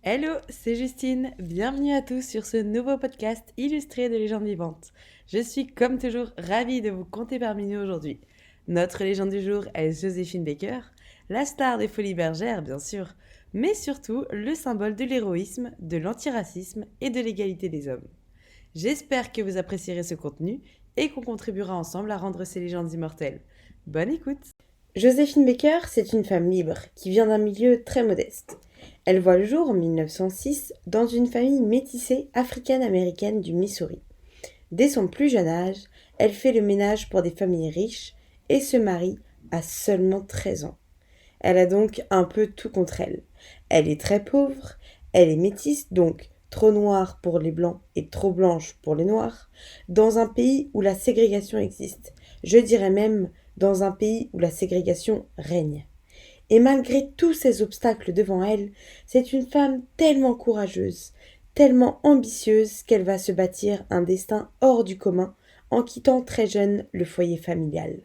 Hello, c'est Justine. Bienvenue à tous sur ce nouveau podcast illustré de légendes vivantes. Je suis comme toujours ravie de vous compter parmi nous aujourd'hui. Notre légende du jour est Joséphine Baker, la star des Folies Bergères bien sûr, mais surtout le symbole de l'héroïsme, de l'antiracisme et de l'égalité des hommes. J'espère que vous apprécierez ce contenu et qu'on contribuera ensemble à rendre ces légendes immortelles. Bonne écoute! Joséphine Baker, c'est une femme libre qui vient d'un milieu très modeste. Elle voit le jour en 1906 dans une famille métissée africaine-américaine du Missouri. Dès son plus jeune âge, elle fait le ménage pour des familles riches et se marie à seulement 13 ans. Elle a donc un peu tout contre elle. Elle est très pauvre, elle est métisse, donc trop noire pour les blancs et trop blanche pour les noirs, dans un pays où la ségrégation existe. Je dirais même dans un pays où la ségrégation règne. Et malgré tous ces obstacles devant elle, c'est une femme tellement courageuse, tellement ambitieuse qu'elle va se bâtir un destin hors du commun en quittant très jeune le foyer familial.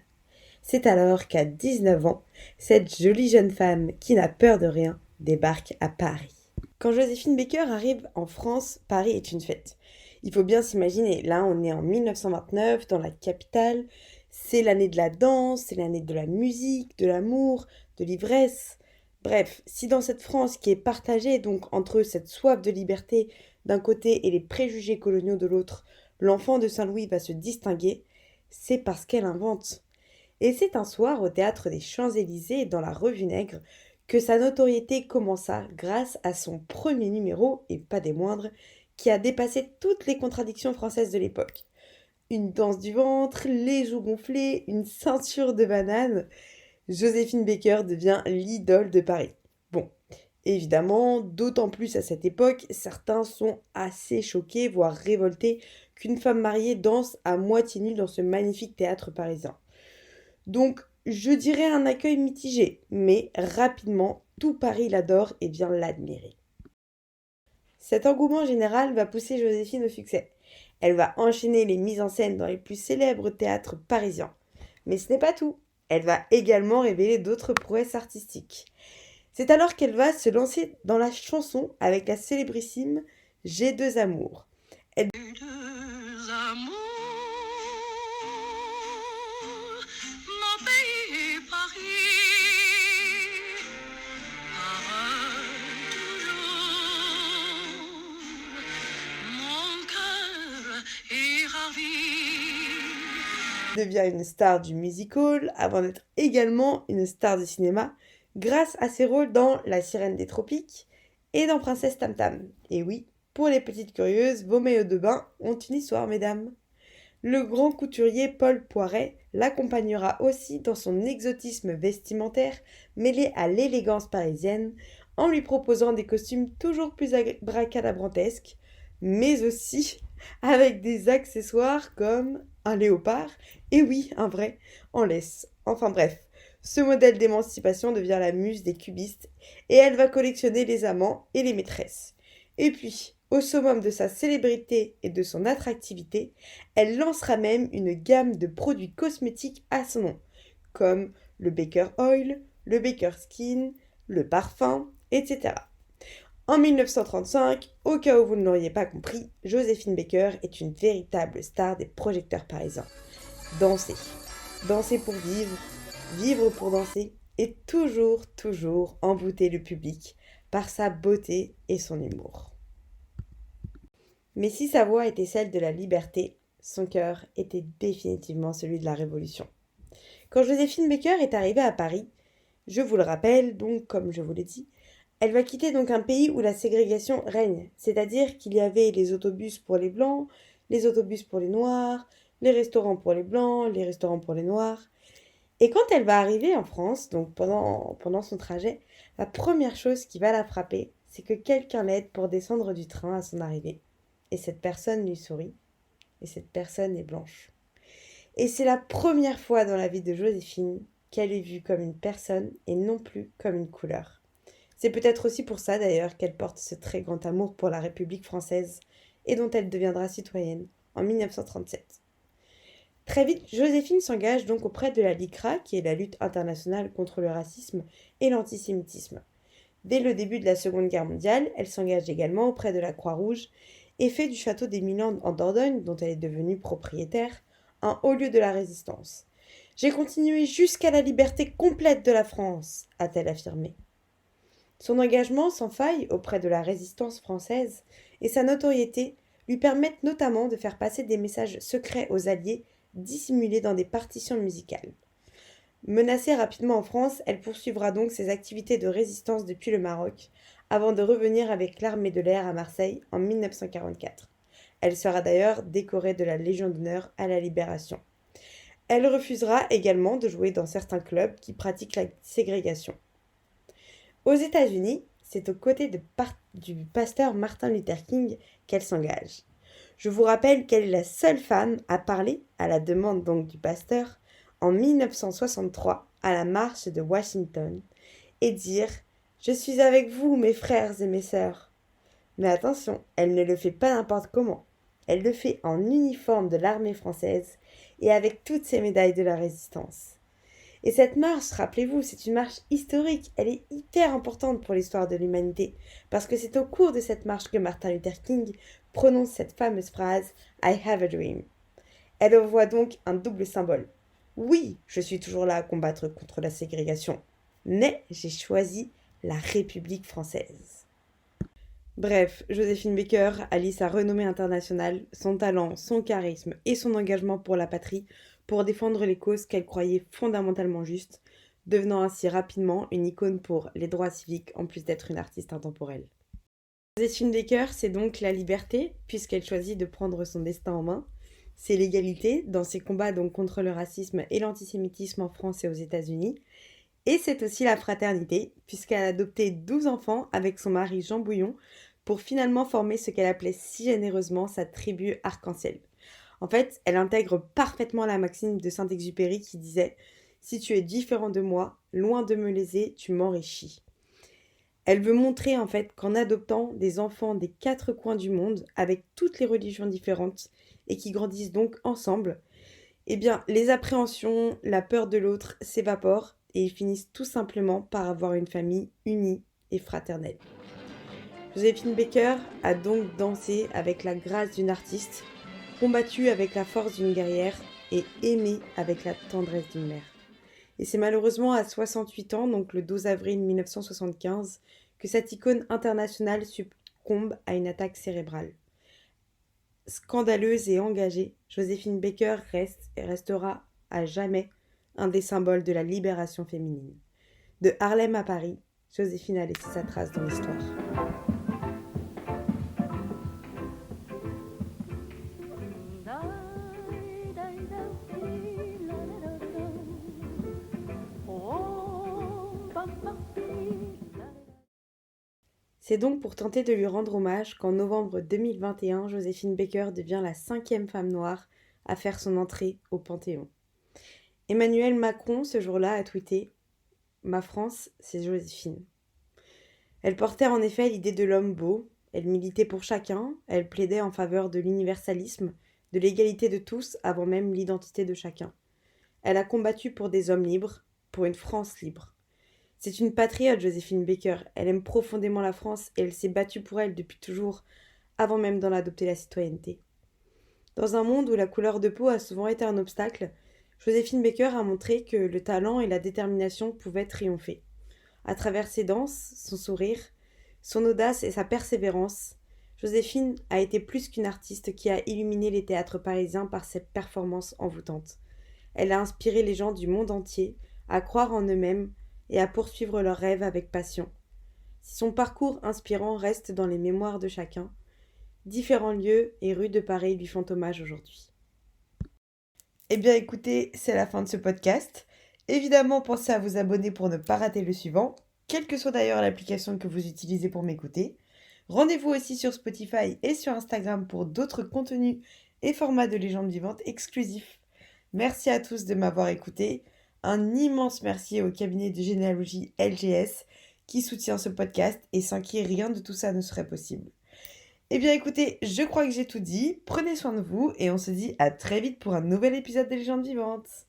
C'est alors qu'à 19 ans, cette jolie jeune femme qui n'a peur de rien débarque à Paris. Quand Joséphine Baker arrive en France, Paris est une fête. Il faut bien s'imaginer, là on est en 1929 dans la capitale, c'est l'année de la danse, c'est l'année de la musique, de l'amour, de l'ivresse. Bref, si dans cette France qui est partagée donc entre cette soif de liberté d'un côté et les préjugés coloniaux de l'autre, l'enfant de Saint-Louis va se distinguer, c'est parce qu'elle invente. Et c'est un soir au théâtre des Champs-Élysées dans la Revue Nègre que sa notoriété commença grâce à son premier numéro, et pas des moindres, qui a dépassé toutes les contradictions françaises de l'époque. Une danse du ventre, les joues gonflées, une ceinture de banane. Joséphine Baker devient l'idole de Paris. Bon, évidemment, d'autant plus à cette époque, certains sont assez choqués, voire révoltés, qu'une femme mariée danse à moitié nue dans ce magnifique théâtre parisien. Donc, je dirais un accueil mitigé, mais rapidement, tout Paris l'adore et vient l'admirer. Cet engouement général va pousser Joséphine au succès. Elle va enchaîner les mises en scène dans les plus célèbres théâtres parisiens. Mais ce n'est pas tout. Elle va également révéler d'autres prouesses artistiques. C'est alors qu'elle va se lancer dans la chanson avec la célébrissime J'ai deux amours. Elle... Deux amours, mon pays Paris, toujours, mon cœur est ravi. Devient une star du music-hall avant d'être également une star du cinéma grâce à ses rôles dans La Sirène des Tropiques et dans Princesse Tam Tam. Et oui, pour les petites curieuses, vos maillots de bain ont une histoire, mesdames. Le grand couturier Paul Poiret l'accompagnera aussi dans son exotisme vestimentaire mêlé à l'élégance parisienne en lui proposant des costumes toujours plus abracadabrantesques, mais aussi avec des accessoires comme un léopard, et oui, un vrai, en laisse. Enfin bref, ce modèle d'émancipation devient la muse des cubistes et elle va collectionner les amants et les maîtresses. Et puis, au summum de sa célébrité et de son attractivité, elle lancera même une gamme de produits cosmétiques à son nom, comme le Baker Oil, le Baker Skin, le parfum, etc. En 1935, au cas où vous ne l'auriez pas compris, Joséphine Baker est une véritable star des projecteurs parisiens. Danser. Danser pour vivre, vivre pour danser, et toujours, toujours embouter le public par sa beauté et son humour. Mais si sa voix était celle de la liberté, son cœur était définitivement celui de la révolution. Quand Joséphine Baker est arrivée à Paris, je vous le rappelle, donc comme je vous l'ai dit, elle va quitter donc un pays où la ségrégation règne, c'est-à-dire qu'il y avait les autobus pour les blancs, les autobus pour les noirs, les restaurants pour les blancs, les restaurants pour les noirs. Et quand elle va arriver en France, donc pendant son trajet, la première chose qui va la frapper, c'est que quelqu'un l'aide pour descendre du train à son arrivée. Et cette personne lui sourit, et cette personne est blanche. Et c'est la première fois dans la vie de Joséphine qu'elle est vue comme une personne et non plus comme une couleur. C'est peut-être aussi pour ça d'ailleurs qu'elle porte ce très grand amour pour la République française et dont elle deviendra citoyenne en 1937. Très vite, Joséphine s'engage donc auprès de la LICRA, qui est la lutte internationale contre le racisme et l'antisémitisme. Dès le début de la Seconde Guerre mondiale, elle s'engage également auprès de la Croix-Rouge et fait du château d'Émilande en Dordogne, dont elle est devenue propriétaire, un haut lieu de la résistance. J'ai continué jusqu'à la liberté complète de la France, a-t-elle affirmé. Son engagement sans faille auprès de la résistance française et sa notoriété lui permettent notamment de faire passer des messages secrets aux Alliés dissimulés dans des partitions musicales. Menacée rapidement en France, elle poursuivra donc ses activités de résistance depuis le Maroc, avant de revenir avec l'armée de l'air à Marseille en 1944. Elle sera d'ailleurs décorée de la Légion d'honneur à la Libération. Elle refusera également de jouer dans certains clubs qui pratiquent la ségrégation. Aux États-Unis, c'est aux côtés du pasteur Martin Luther King qu'elle s'engage. Je vous rappelle qu'elle est la seule femme à parler, à la demande donc du pasteur, en 1963 à la marche de Washington et dire « Je suis avec vous, mes frères et mes sœurs ». Mais attention, elle ne le fait pas n'importe comment. Elle le fait en uniforme de l'armée française et avec toutes ses médailles de la résistance. Et cette marche, rappelez-vous, c'est une marche historique. Elle est hyper importante pour l'histoire de l'humanité, parce que c'est au cours de cette marche que Martin Luther King prononce cette fameuse phrase « I have a dream ». Elle envoie donc un double symbole. Oui, je suis toujours là à combattre contre la ségrégation, mais j'ai choisi la République française. Bref, Joséphine Baker allie sa renommée internationale, son talent, son charisme et son engagement pour la patrie pour défendre les causes qu'elle croyait fondamentalement justes, devenant ainsi rapidement une icône pour les droits civiques en plus d'être une artiste intemporelle. Joséphine Baker, c'est donc la liberté, puisqu'elle choisit de prendre son destin en main. C'est l'égalité, dans ses combats donc contre le racisme et l'antisémitisme en France et aux États-Unis. Et c'est aussi la fraternité, puisqu'elle a adopté 12 enfants avec son mari Jean Bouillon, pour finalement former ce qu'elle appelait si généreusement sa tribu arc-en-ciel. En fait, elle intègre parfaitement la maxime de Saint-Exupéry qui disait « Si tu es différent de moi, loin de me léser, tu m'enrichis ». Elle veut montrer en fait qu'en adoptant des enfants des 4 coins du monde, avec toutes les religions différentes, et qui grandissent donc ensemble, eh bien les appréhensions, la peur de l'autre s'évaporent, et ils finissent tout simplement par avoir une famille unie et fraternelle. Joséphine Baker a donc dansé avec la grâce d'une artiste, combattu avec la force d'une guerrière et aimé avec la tendresse d'une mère. Et c'est malheureusement à 68 ans, donc le 12 avril 1975, que cette icône internationale succombe à une attaque cérébrale. Scandaleuse et engagée, Joséphine Baker reste et restera à jamais un des symboles de la libération féminine. De Harlem à Paris, Joséphine a laissé sa trace dans l'histoire. C'est donc pour tenter de lui rendre hommage qu'en novembre 2021, Joséphine Baker devient la 5e femme noire à faire son entrée au Panthéon. Emmanuel Macron, ce jour-là, a tweeté « Ma France, c'est Joséphine ». Elle portait en effet l'idée de l'homme beau, elle militait pour chacun, elle plaidait en faveur de l'universalisme, de l'égalité de tous avant même l'identité de chacun. Elle a combattu pour des hommes libres, pour une France libre. C'est une patriote, Joséphine Baker. Elle aime profondément la France et elle s'est battue pour elle depuis toujours, avant même d'en adopter la citoyenneté. Dans un monde où la couleur de peau a souvent été un obstacle, Joséphine Baker a montré que le talent et la détermination pouvaient triompher. À travers ses danses, son sourire, son audace et sa persévérance, Joséphine a été plus qu'une artiste qui a illuminé les théâtres parisiens par ses performances envoûtantes. Elle a inspiré les gens du monde entier à croire en eux-mêmes et à poursuivre leurs rêves avec passion. Si son parcours inspirant reste dans les mémoires de chacun, différents lieux et rues de Paris lui font hommage aujourd'hui. Eh bien écoutez, c'est la fin de ce podcast. Évidemment, pensez à vous abonner pour ne pas rater le suivant, quelle que soit d'ailleurs l'application que vous utilisez pour m'écouter. Rendez-vous aussi sur Spotify et sur Instagram pour d'autres contenus et formats de légendes vivantes exclusifs. Merci à tous de m'avoir écouté. Un immense merci au cabinet de généalogie LGS qui soutient ce podcast et sans qui rien de tout ça ne serait possible. Eh bien écoutez, je crois que j'ai tout dit. Prenez soin de vous et on se dit à très vite pour un nouvel épisode des légendes vivantes.